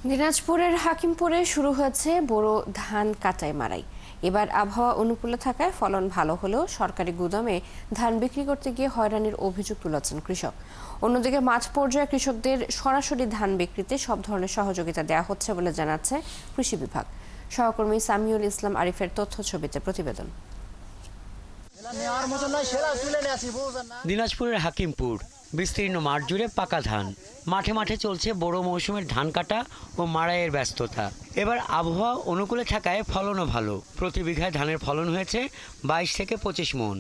দিনাজপুরের হাকিমপুরে শুরু হয়েছে বোরো ধান কাটাই মারাই। এবার আবহাওয়া অনুকূলে থাকায় ফলন ভালো হলেও সরকারি গুদামে ধান বিক্রি করতে গিয়ে হয়রানির অভিযোগ তুলেছেন কৃষক। অন্যদিকে মাঝ পর্যায়ে কৃষকদের সরাসরি ধান বিক্রিতে সব ধরনের সহযোগিতা দেওয়া হচ্ছে বলে জানাচ্ছে কৃষি বিভাগ। সহকর্মী সামিউল ইসলাম আরিফের তথ্য ছবিতে প্রতিবেদন। দিনাজপুরের হাকিমপুর বিস্তীর্ণ মাঠ জুড়ে পাকা ধান, মাঠে মাঠে চলছে বড় মৌসুমের ধান কাটা ও মাড়াইয়ের ব্যস্ততা। এবার আবহাওয়া অনুকূলে থাকায় ফলনও ভালো। প্রতি বিঘায় ধানের ফলন হয়েছে 22 থেকে 25 মণ।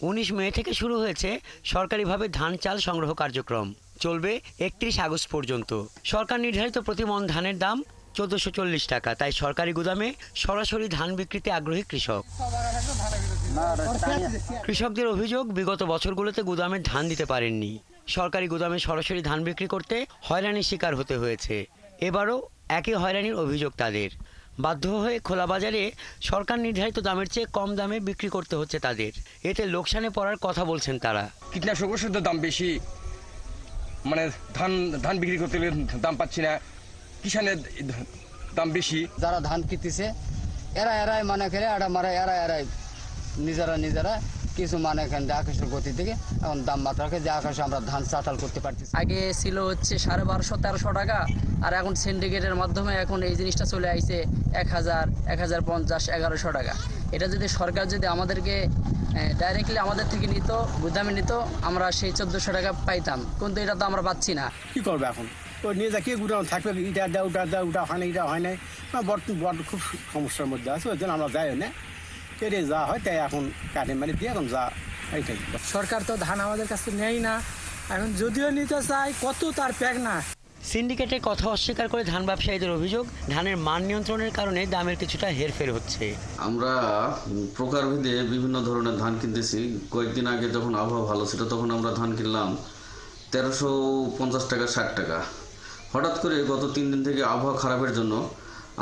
19 মে থেকে শুরু হয়েছে সরকারিভাবে ধান চাল সংগ্রহ কার্যক্রম, চলবে 31 আগস্ট পর্যন্ত। সরকার নির্ধারিত প্রতি মণ ধানের দাম 1440 টাকা। তাই সরকারি গুদামে সরাসরি ধান বিক্রিতে আগ্রহী কৃষক। কৃষকদের অভিযোগ, বিগত বছরগুলোতে গুদামে ধান দিতে পারেননি। সরকারি গুদামে সরাসরি ধান বিক্রি করতে হয়রানির শিকার হতে হয়েছে। এবারও একই হয়রানির অভিযোগ তাদের। বাধ্য হয়ে খোলা বাজারে সরকার নির্ধারিত দামের চেয়ে কম দামে বিক্রি করতে হচ্ছে তাদের। এতে লোকসানে পড়ার কথা বলছেন তারা। কীটনাশক ওষুধের দাম বেশি, মানে ধান বিক্রি করতে দাম পাচ্ছি না, কিষানের দাম বেশি। যারা ধান কিনতেছে এরাই মানে করে এরাই নিজেরা কিছু মানে এখানে আকাশের গতি থেকে এখন দাম মাত্রাকে যে আকাশে আমরা ধান চাতাল করতে পারতেছি। আগে ছিল হচ্ছে 1250-1300 টাকা, আর এখন সিন্ডিকেটের মাধ্যমে এখন এই জিনিসটা চলে আসছে 1000, 1050, 1100 টাকা। এটা যদি সরকার যদি আমাদেরকে ডাইরেক্টলি আমাদের থেকে নিত, গুদামে নিত, আমরা সেই 1400 টাকা পাইতাম, কিন্তু এটা তো আমরা পাচ্ছি না। কি করবে এখন? ওই নিয়ে যা কি গুদাম থাকবে, এটা দেয় ওটা হয় না, এটা হয় না, বড় খুব সমস্যার মধ্যে আছে। ওই জন্য আমরা যাই না, কেটে যা হয় তাই এখন কাটে মানে দিয়ে এখন যা এইটাই। সরকার তো ধান আমাদের কাছে নেই না, এখন যদিও নিতে চাই কত তার প্যাক না। সিন্ডিকেটের কথা অস্বীকার করে ধান ব্যবসায়ীদের অভিযোগ, ধানের মান নিয়ন্ত্রণের কারণে দামের কিছুটা হেরফের হচ্ছে। আমরা প্রকারভেদে বিভিন্ন ধরনের ধান কিনতেছি। কয়েকদিন আগে যখন আবহাওয়া ভালো ছিল তখন আমরা ধান কিনলাম 1350 টাকা, 60 টাকা। হঠাৎ করে গত 3 দিন থেকে আবহাওয়া খারাপের জন্য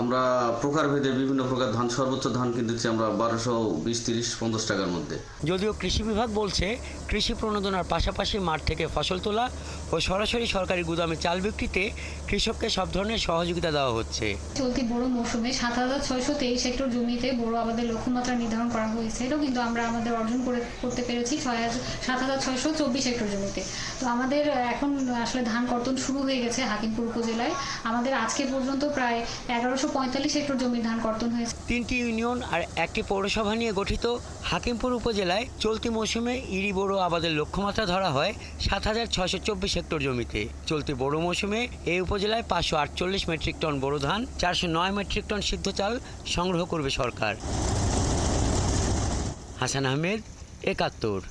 আমরা প্রকারভেদে বিভিন্ন প্রকার ধান, সর্বোচ্চ ধান কিনতেছি আমরা 1220, 30, 50 টাকার মধ্যে। যদিও কৃষি বিভাগ বলছে, কৃষি প্রণোদনার পাশাপাশি মাঠ থেকে ফসল তোলা ও সরাসরি সরকারি গুদামে চাল বিক্রিতে কৃষককে সব ধরনের সহযোগিতা দেওয়া হচ্ছে। চলতি বড় মৌসুমে 7623 হেক্টর জমিতে বড় আবাদের লক্ষ্যমাত্রা নির্ধারণ করা হয়েছিল, কিন্তু আমরা আমাদের অর্জন করতে পেরেছি 7624 হেক্টর জমিতে। তো আমাদের এখন আসলে ধান কর্তন শুরু হয়ে গেছে হাকিমপুর উপজেলায়। আমাদের আজকে পর্যন্ত প্রায় 1145 হেক্টর জমির ধান কর্তন হয়েছে। 3টি ইউনিয়ন আর 1টি পৌরসভা নিয়ে গঠিত হাকিমপুর উপজেলায় চলতি মৌসুমে ইরি বোরো আবাদের লক্ষ্যমাত্রা ধরা হয় 7624 হেক্টর জমিতে। চলতি বড় মৌসুমে এই উপজেলায় 548 মেট্রিক টন বোরো ধান, 409 মেট্রিক টন সিদ্ধ চাল সংগ্রহ করবে সরকার। হাসান আহমেদ, 71।